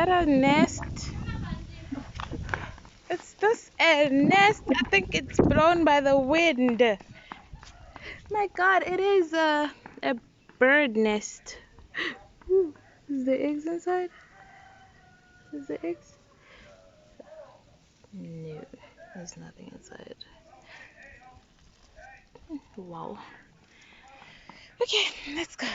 that a nest? Is this a nest? I think it's blown by the wind. My God, it is a bird nest. Ooh, is the eggs inside? Is the eggs? No, there's nothing inside. Wow. Okay, let's go.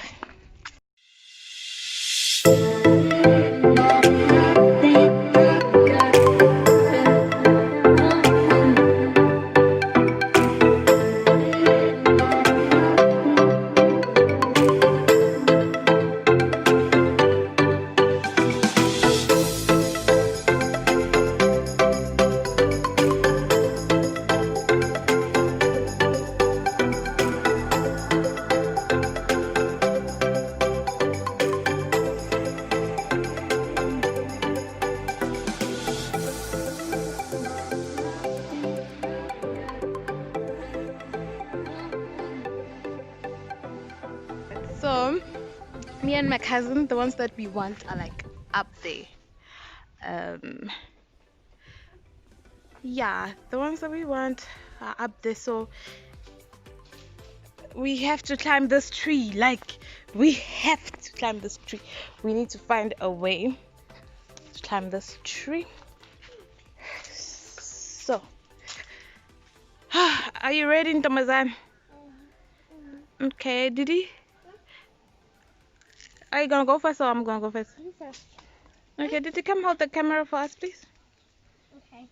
So, me and my cousin, the ones that we want are like up there. Yeah, the ones that we want are up there. So we have to climb this tree. Like, we have to climb this tree. We need to find a way to climb this tree. So, are you ready, Ntomazan? Okay, Didi? Are you gonna go first or I'm gonna go first? You first. Okay, Didi, come hold the camera for us, please. Okay.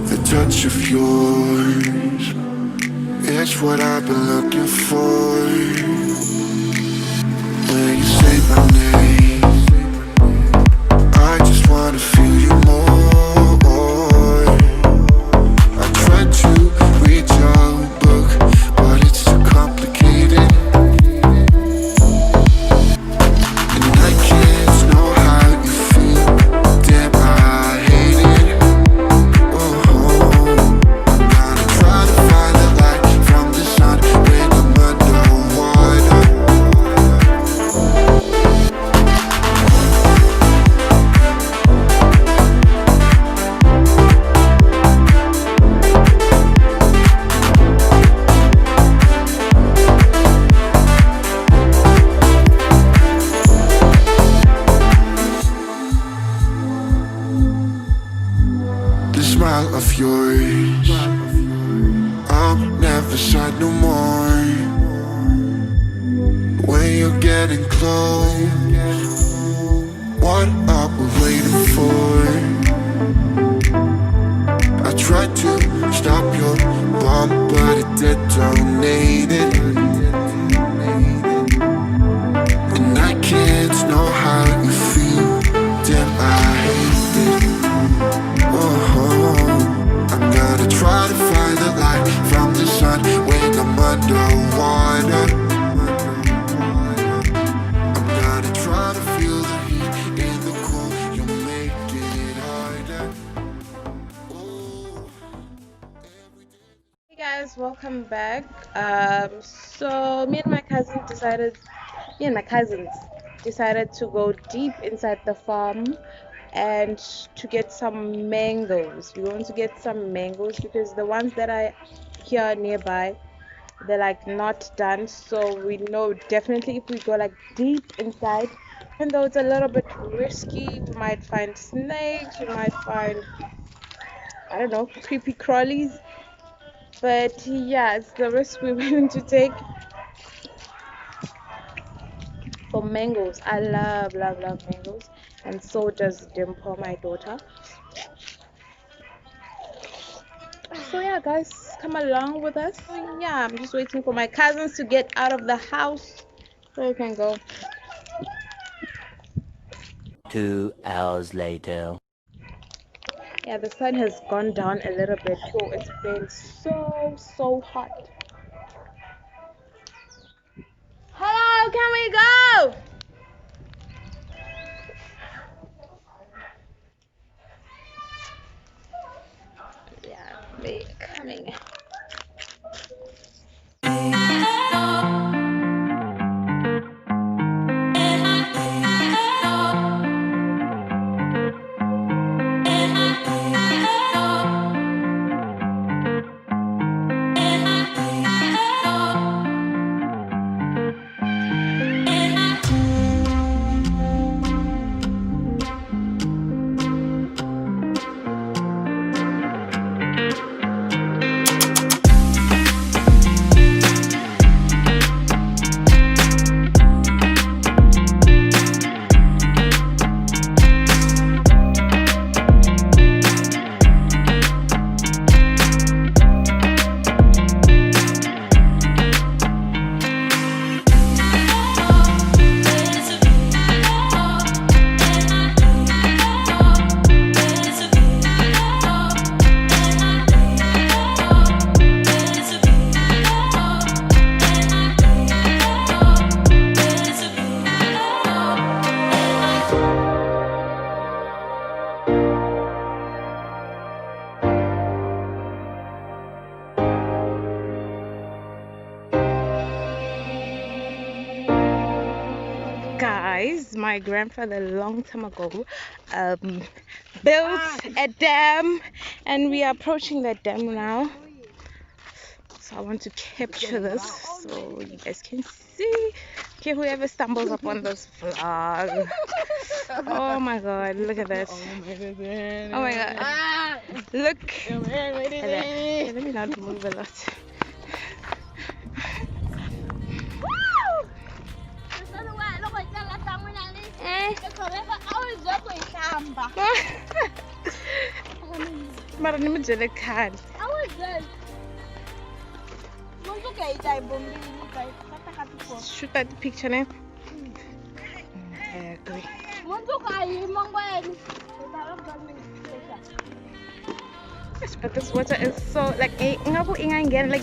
The touch of yours is what I've been looking for. When you say my name, I just wanna feel you more. I tried to read your book, but it's too complicated, and I can't know how you feel. Damn, I hate it. Gotta try to find the light from the sun when I'm underwater. The smile of yours, I'll never sad no more. When you're getting close, what are we waiting for? I tried to stop your bomb, but it detonated, and I can't know how you feel. Damn, I hate it. I'm gonna try to find the light from the sun when I'm underwater. I'm gonna try to feel the heat in the cool. You make it harder. Ooh. Hey guys, welcome back. So me and my cousins decided to go deep inside the farm and to get some mangoes. We want to get some mangoes because the ones that are here nearby, they're like not done. So we know definitely if we go like deep inside, even though it's a little bit risky, we might find snakes, we might find, I don't know, creepy crawlies. But yeah, it's the risk we're willing to take for mangoes. I love, love, love mangoes, and so does Dimple, my daughter. So yeah, guys, come along with us. So yeah, I'm just waiting for my cousins to get out of the house so we can go. 2 hours later. Yeah, the sun has gone down a little bit. Oh, it's been so hot. Hello, can we go? Yeah, we're coming. guys, my grandfather a long time ago built a dam, and we are approaching that dam now. So I want to capture this so you guys can see. Okay, whoever stumbles upon this vlog. Oh my god, look at that. Oh my god. Look at that. Okay, let me not move a lot. Mara nimujele khali. Shoot that picture now. I agree. Yes, but this water is so like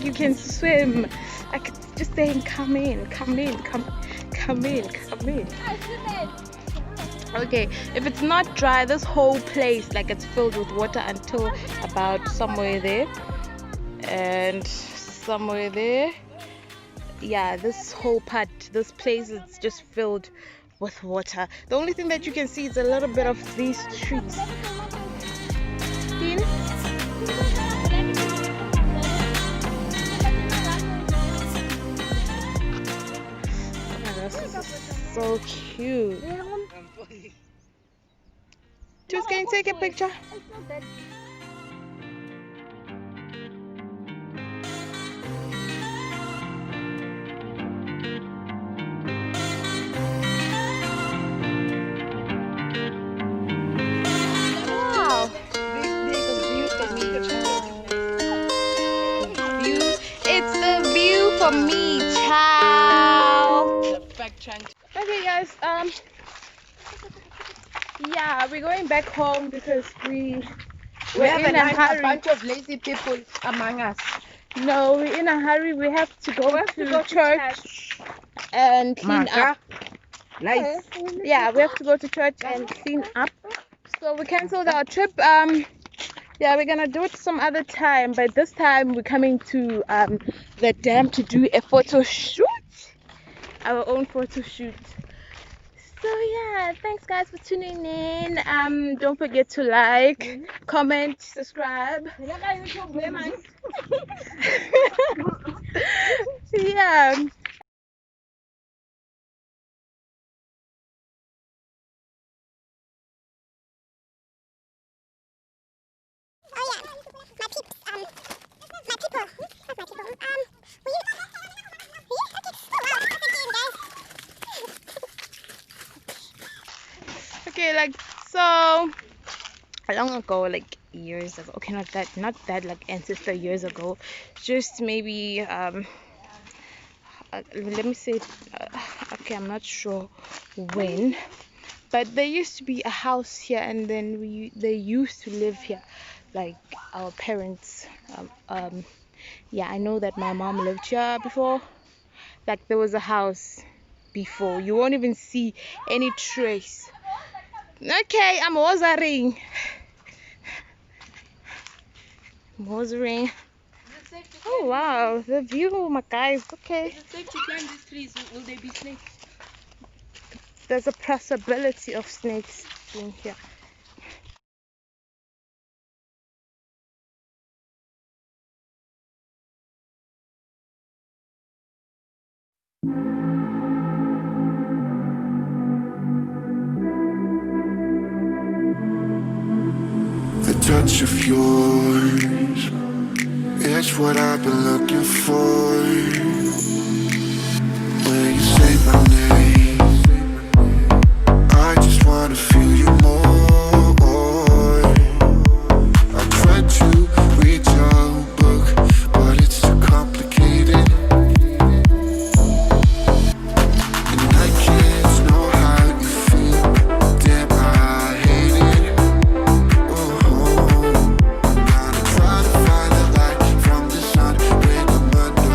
you can swim. Like it's just saying come in. Okay, if it's not dry, this whole place like it's filled with water until about somewhere there and somewhere there. Yeah, this whole part, this place is just filled with water. The only thing that you can see is a little bit of these trees. See? Oh my gosh, this is so cute. Just can you take a picture? For me, ciao. Okay, guys. Yeah, we're going back home because we're in a hurry. A bunch of lazy people among us. No, we're in a hurry. We have to go to church and clean up. Nice. Yeah, we have to go to church and clean up. So we canceled our trip. Yeah, we're gonna do it some other time, but this time we're coming to the dam to do a photo shoot, our own photo shoot. So yeah, thanks guys for tuning in. Don't forget to like, comment, subscribe. Yeah. Okay, like so long ago, like years ago. Okay, not that like ancestor years ago. Just maybe let me say okay, I'm not sure when, but there used to be a house here, and then they used to live here, like our parents. Yeah, I know that my mom lived here before. Like there was a house before. You won't even see any trace. Okay, I'm wozaring. Oh wow, the view, my guys. Okay. Is it safe to climb these trees? Will there be snakes? There's a possibility of snakes being here. The touch of yours, it's what I've been looking for. When you say my name, I just wanna feel you more. I tried to read your book, but it's too complicated, and I can't know how you feel. Damn, I hate it. I'm gonna try to find the light from the sun when I'm under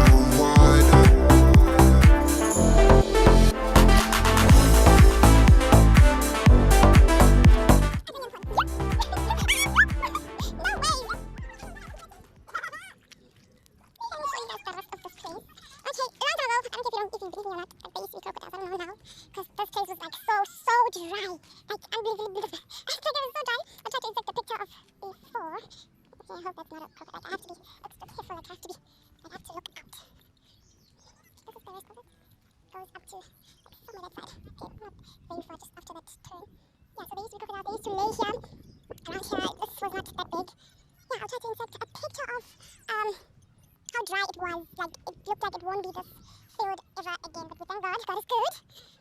like it won't be this filled ever again. But we thank God, God is good.